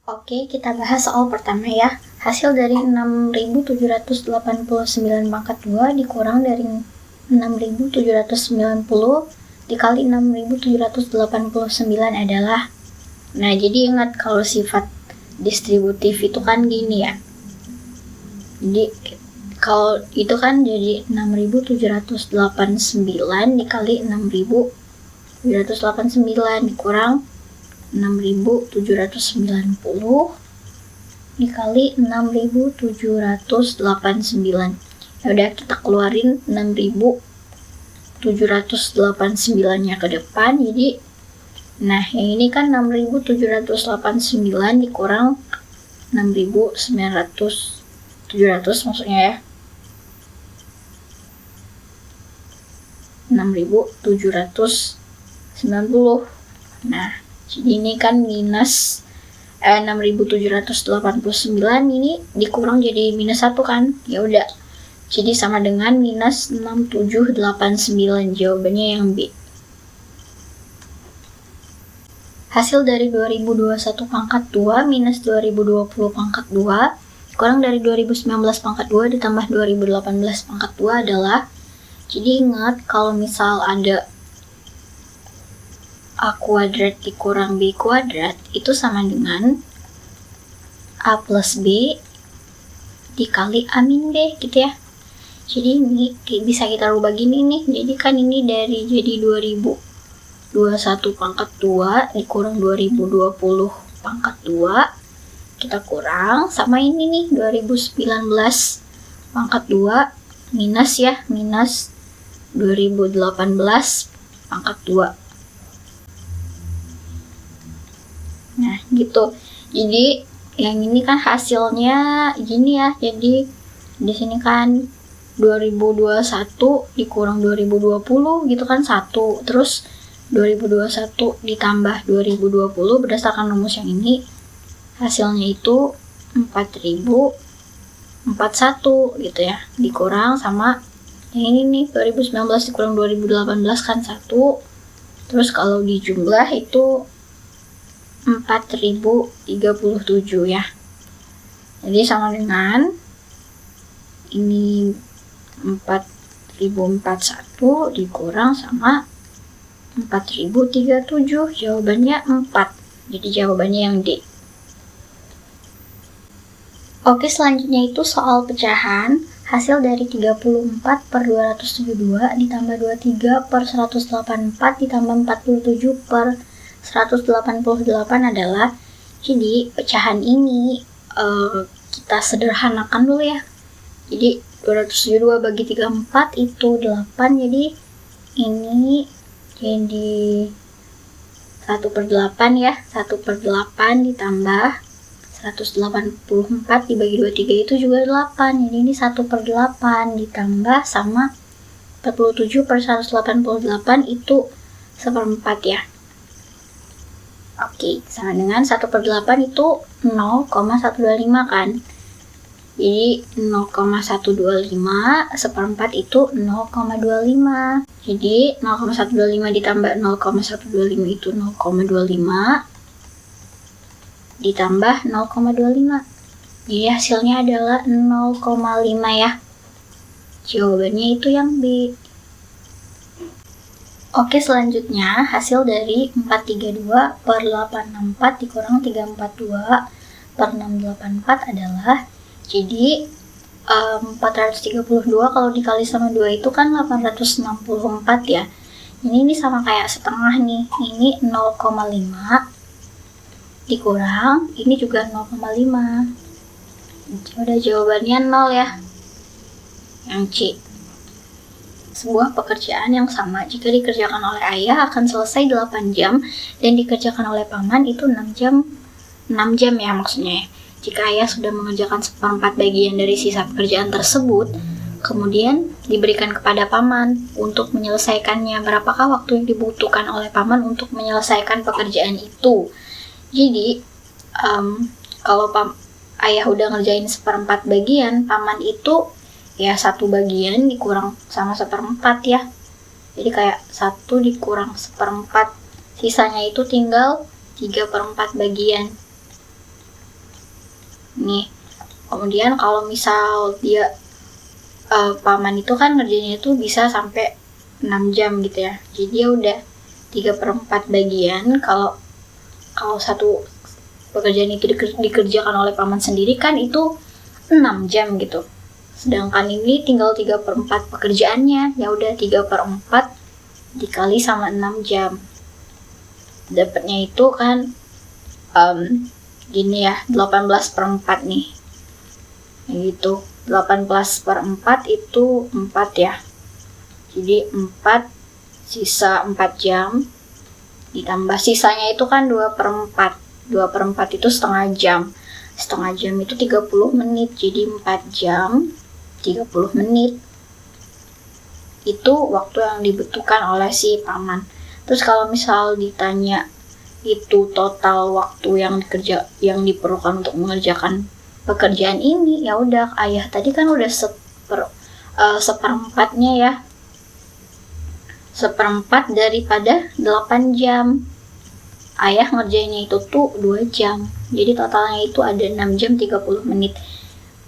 Oke, kita bahas soal pertama ya. Hasil dari 6.789 pangkat 2 dikurang dari 6.790 dikali 6.789 adalah. Nah, jadi ingat kalau sifat distributif itu kan gini ya. Jadi kalau itu kan jadi 6.789 dikali 6.789 dikurang 6.790 dikali 6.789. Ya udah, kita keluarin 6.789 nya ke depan. Jadi nah, yang ini kan 6.789 dikurang 6.700 maksudnya ya. 6.790. Nah, jadi ini kan minus 6.789 ini dikurang jadi minus 1 kan. Ya udah. Jadi sama dengan minus 6.789. Jawabannya yang B. Hasil dari 2021 pangkat 2 minus 2020 pangkat 2 kurang dari 2019 pangkat 2 ditambah 2018 pangkat 2 adalah. Jadi ingat kalau misal ada A kuadrat dikurang B kuadrat itu sama dengan A plus B dikali A min B gitu ya. Jadi ini bisa kita rubah gini nih. Jadi kan ini dari jadi 2021 pangkat 2 dikurang 2020 pangkat 2 kita kurang sama ini nih 2019 pangkat 2 minus ya, minus 2018 pangkat 2. Nah, gitu. Jadi yang ini kan hasilnya gini ya. Jadi di sini kan 2021 dikurang 2020 gitu kan 1. Terus 2021 ditambah 2020 berdasarkan rumus yang ini hasilnya itu 4041 gitu ya. Dikurang sama yang ini nih 2019 dikurang 2018 kan 1. Terus kalau dijumlah itu 4037 ya. Jadi sama dengan ini 4041 dikurang sama 4037. Jawabannya 4. Jadi jawabannya yang D. Oke, selanjutnya itu soal pecahan. Hasil dari 34 per 272 ditambah 23 per 184 ditambah 47 per 188 adalah. Jadi pecahan ini kita sederhanakan dulu ya. Jadi 272 bagi 34 itu 8. Jadi ini jadi 1 per 8 ya. 1 per 8 ditambah 184 dibagi 23 itu juga 8. Jadi ini 1 per 8 ditambah sama 47 per 188 itu 1/4 ya. Oke, sama dengan 1 per 8 itu 0,125 kan. Jadi 0,125 1/4 itu 0,25. Jadi 0,125 ditambah 0,125 itu 0,25 ditambah 0,25. Jadi hasilnya adalah 0,5 ya. Jawabannya itu yang B. Oke, selanjutnya hasil dari 432 per 864 dikurang 342 per 684 adalah. Jadi 432 kalau dikali sama 2 itu kan 864 ya. Ini sama kayak setengah nih. Ini 0,5 dikurang ini juga 0,5. Udah jawabannya 0 ya. Yang C. Sebuah pekerjaan yang sama jika dikerjakan oleh ayah akan selesai 8 jam dan dikerjakan oleh paman itu 6 jam ya maksudnya. Jika ayah sudah mengerjakan 1/4 bagian dari sisa pekerjaan tersebut, kemudian diberikan kepada paman untuk menyelesaikannya, berapakah waktu yang dibutuhkan oleh paman untuk menyelesaikan pekerjaan itu? Jadi kalau ayah udah ngerjain 1/4 bagian, paman itu ya 1 bagian dikurang sama 1/4 ya. Jadi kayak 1 dikurang 1/4, sisanya itu tinggal 3/4 bagian. Nih, kemudian kalau misal dia paman itu kan ngerjainnya itu bisa sampai 6 jam gitu ya. Jadi dia udah 3/4 bagian. Kalau satu pekerjaan itu dikerjakan oleh paman sendiri kan itu 6 jam gitu. Sedangkan ini tinggal 3/4 pekerjaannya. Ya udah 3/4 dikali sama 6 jam. Dapatnya itu kan gini ya, 18/4 nih. Gitu. 18/4 itu 4 ya. Jadi 4 sisa 4 jam ditambah sisanya itu kan 2/4. 2/4 itu setengah jam. Setengah jam itu 30 menit. Jadi 4 jam 30 menit. Itu waktu yang dibutuhkan oleh si paman. Terus kalau misal ditanya itu total waktu yang diperlukan untuk mengerjakan pekerjaan ini, ya udah ayah tadi kan udah seperempatnya ya. 1/4 daripada 8 jam. Ayah ngerjainnya itu tuh 2 jam. Jadi totalnya itu ada 6 jam 30 menit.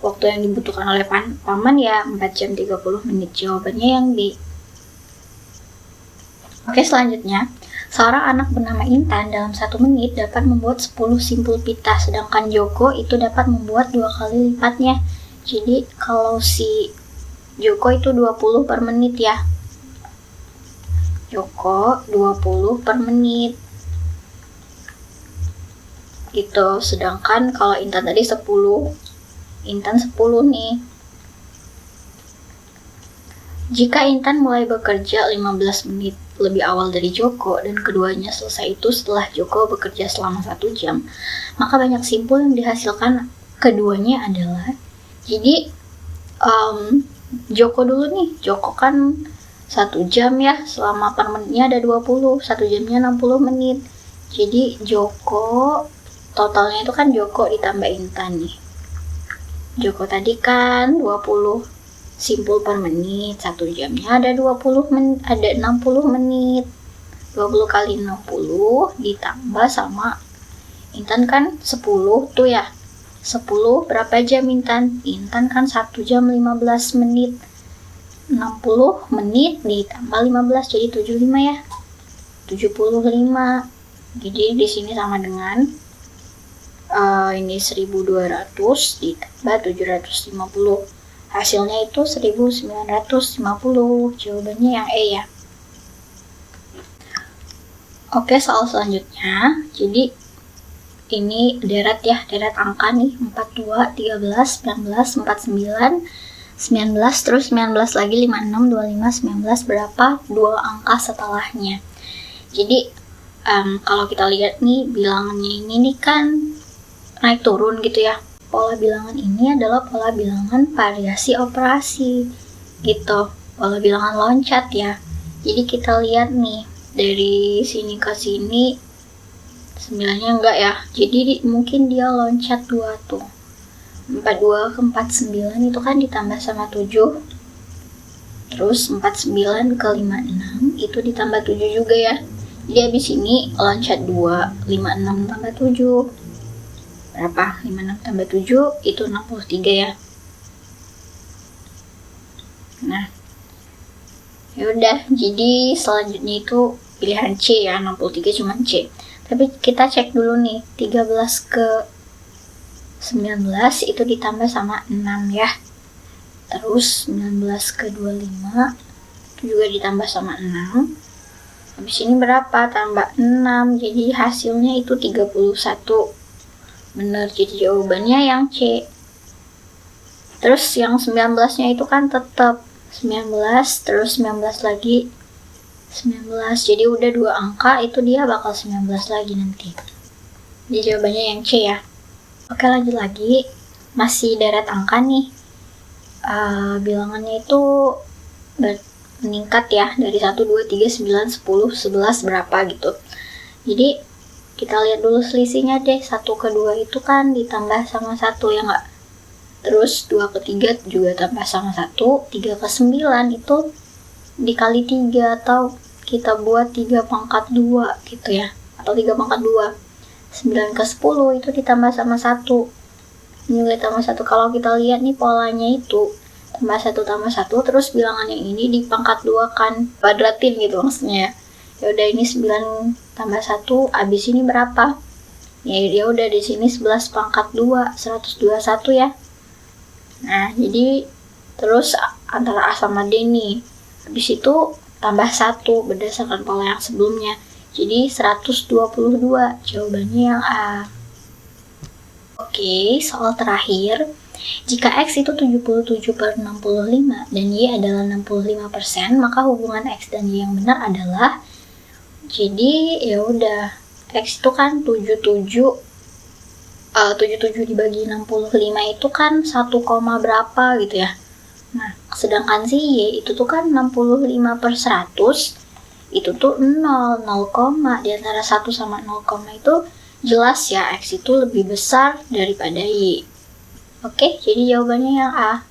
Waktu yang dibutuhkan oleh paman ya 4 jam 30 menit. Jawabannya yang B. Oke, selanjutnya. Seorang anak bernama Intan dalam 1 menit dapat membuat 10 simpul pita. Sedangkan Joko itu dapat membuat 2 kali lipatnya. Jadi kalau si Joko itu 20 per menit ya. Joko 20 per menit. Gitu. Sedangkan kalau Intan tadi 10. Intan 10 nih. Jika Intan mulai bekerja 15 menit lebih awal dari Joko dan keduanya selesai itu setelah Joko bekerja selama 1 jam, maka banyak simpul yang dihasilkan keduanya adalah, jadi Joko dulu nih. Joko kan 1 jam ya, selama per menitnya ada 20, 1 jamnya 60 menit. Jadi Joko totalnya itu kan Joko ditambah Intan nih. Joko tadi kan 20 simpul per menit, 1 jamnya ada 60 menit. 20 kali 60 ditambah sama Intan kan 10 tuh ya. 10 berapa jam Intan? Intan kan 1 jam 15 menit. 60 menit ditambah 15 jadi 75 ya. 75. Jadi di sini sama dengan ini 1200 ditambah 750. Hasilnya itu 1950. Jawabannya yang E ya. Oke, soal selanjutnya. Jadi ini deret ya, deret angka nih. 42, 13, 19, 49, 19, terus 19 lagi, 56, 25, 19, berapa? 2 angka setelahnya. Jadi kalau kita lihat nih bilangannya ini nih kan naik turun gitu ya. Pola bilangan ini adalah pola bilangan variasi operasi gitu. Pola bilangan loncat ya. Jadi kita lihat nih dari sini ke sini 9-nya enggak ya. Jadi mungkin dia loncat 2 tuh. 42 ke 49 itu kan ditambah sama 7. Terus 49 ke 56 itu ditambah 7 juga ya. Jadi habis ini loncat 2, 56 tambah 7. Berapa? 56 tambah 7 itu 63 ya. Nah, yaudah, jadi selanjutnya itu pilihan C ya, 63 cuma C. Tapi kita cek dulu nih, 13 ke 19 itu ditambah sama 6 ya. Terus 19 ke 25 itu juga ditambah sama 6. Habis ini berapa? Tambah 6, jadi hasilnya itu 31. Bener, jadi jawabannya yang C. Terus yang 19-nya itu kan tetap 19, terus 19 lagi 19. Jadi udah 2 angka, itu dia bakal 19 lagi nanti. Jadi jawabannya yang C ya. Oke, lanjut lagi. Masih deret angka nih. Bilangannya itu meningkat ya. Dari 1, 2, 3, 9, 10, 11 berapa gitu. Jadi kita lihat dulu selisihnya deh. 1 ke 2 itu kan ditambah sama 1 ya nggak? Terus 2 ke 3 juga tambah sama 1. 3 ke 9 itu dikali 3 atau kita buat 3 pangkat 2 gitu ya. Atau 3 pangkat 2. 9 ke 10 itu ditambah sama 1. nilai tambah 1. Kalau kita lihat nih polanya itu tambah 1, terus bilangan yang ini dipangkat 2 kan, kuadratin gitu maksudnya. Ya udah, ini 9 tambah 1, abis ini berapa? Ya udah, di sini 11 pangkat 2, 121 ya. Nah, jadi terus antara A sama D nih. Habis itu tambah 1 berdasarkan pola yang sebelumnya. Jadi 122, jawabannya yang A. Oke, soal terakhir. Jika X itu 77/65 dan Y adalah 65%, maka hubungan X dan Y yang benar adalah, jadi ya udah, X itu kan 77 dibagi 65 itu kan 1, berapa gitu ya. Nah, sedangkan si Y itu tuh kan 65/100, itu tuh 0, di antara 1 sama 0, itu jelas ya X itu lebih besar daripada Y. Oke, jadi jawabannya yang A.